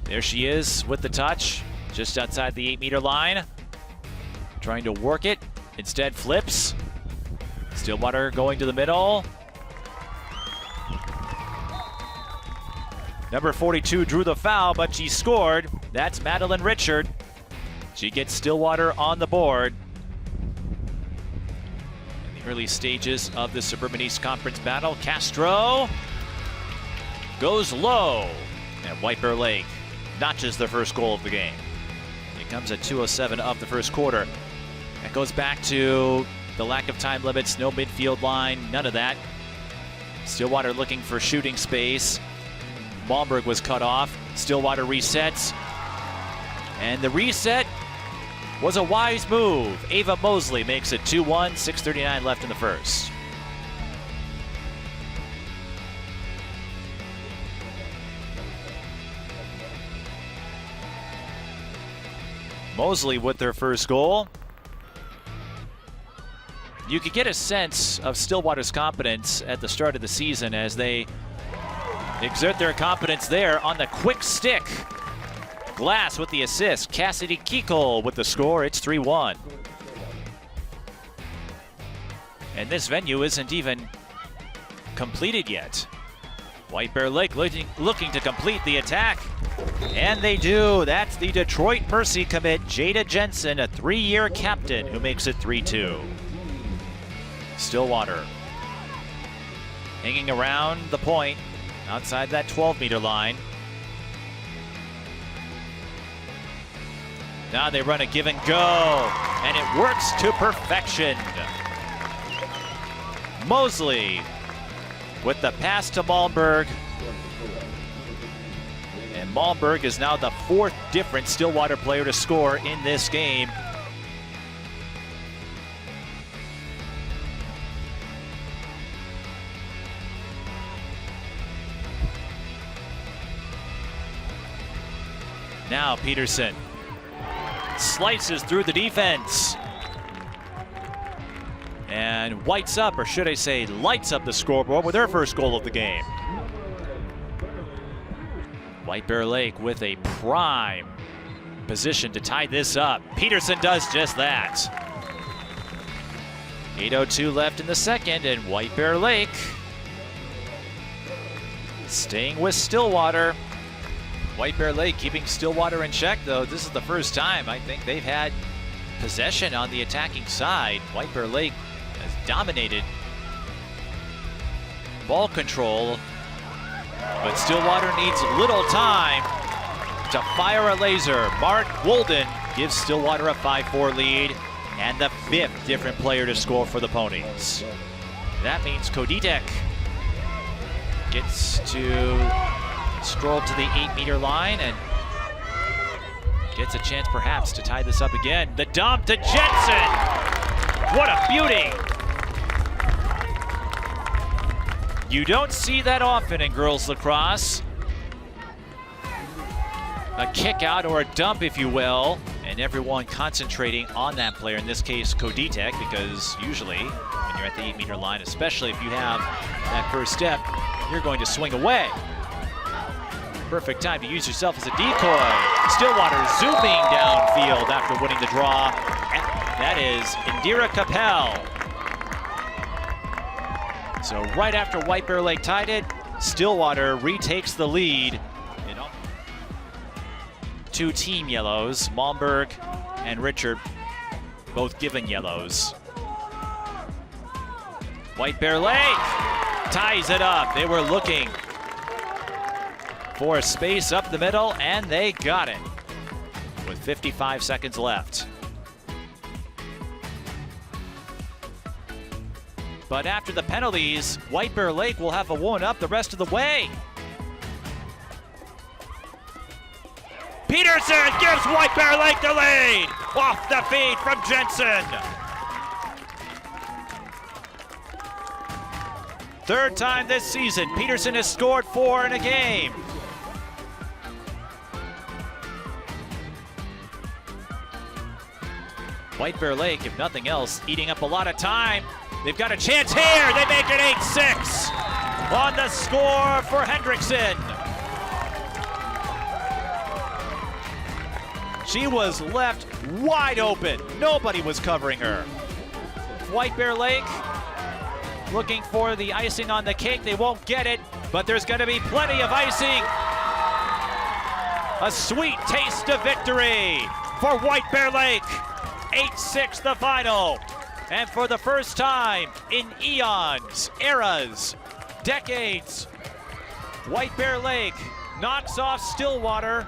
There she is with the touch, just outside the 8-meter line. Trying to work it, instead flips. Stillwater going to the middle. Number 42 drew the foul, but she scored. That's Madeline Richard. She gets Stillwater on the board. In the early stages of the Suburban East Conference battle, Castro goes low, and White Bear Lake notches the first goal of the game. It comes at 2:07 of the first quarter. That goes back to the lack of time limits, no midfield line, none of that. Stillwater looking for shooting space. Malmberg was cut off. Stillwater resets. And the reset was a wise move. Ava Mosley makes it 2-1, 6:39 left in the first. Mosley with their first goal. You could get a sense of Stillwater's confidence at the start of the season as they exert their confidence there on the quick stick. Glass with the assist. Cassidy Kikol with the score. It's 3-1. And this venue isn't even completed yet. White Bear Lake looking to complete the attack. And they do. That's the Detroit Mercy commit, Jada Jensen, a 3-year captain, who makes it 3-2. Stillwater hanging around the point outside that 12-meter line. Now they run a give and go, and it works to perfection. Mosley with the pass to Malmberg. And Malmberg is now the 4th different Stillwater player to score in this game. Now Peterson slices through the defense and whites up, or should I say lights up the scoreboard with her first goal of the game. White Bear Lake with a prime position to tie this up. Peterson does just that. 8:02 left in the second, and White Bear Lake staying with Stillwater. White Bear Lake keeping Stillwater in check, though. This is the first time I think they've had possession on the attacking side. White Bear Lake has dominated ball control, but Stillwater needs little time to fire a laser. Mark Wolden gives Stillwater a 5-4 lead, and the 5th different player to score for the Ponies. That means Koditek gets to stroll to the 8-meter line and gets a chance perhaps to tie this up again. The dump to Jensen! What a beauty! You don't see that often in girls lacrosse. A kick out or a dump, if you will, and everyone concentrating on that player, in this case Koditek, because usually when you're at the 8-meter line, especially if you have that first step, you're going to swing away. Perfect time to use yourself as a decoy. Stillwater zooming downfield after winning the draw. That is Indira Capel. So right after White Bear Lake tied it, Stillwater retakes the lead. 2 team yellows, Malmberg and Richard both given yellows. White Bear Lake ties it up. They were looking for a space up the middle, and they got it with 55 seconds left. But after the penalties, White Bear Lake will have a 1-up the rest of the way. Peterson gives White Bear Lake the lead off the feed from Jensen. 3rd time this season, Peterson has scored 4 in a game. White Bear Lake, if nothing else, eating up a lot of time. They've got a chance here. They make it 8-6 on the score for Hendrickson. She was left wide open. Nobody was covering her. White Bear Lake looking for the icing on the cake. They won't get it, but there's going to be plenty of icing. A sweet taste of victory for White Bear Lake. 8-6 the final. And for the first time in eons, eras, decades, White Bear Lake knocks off Stillwater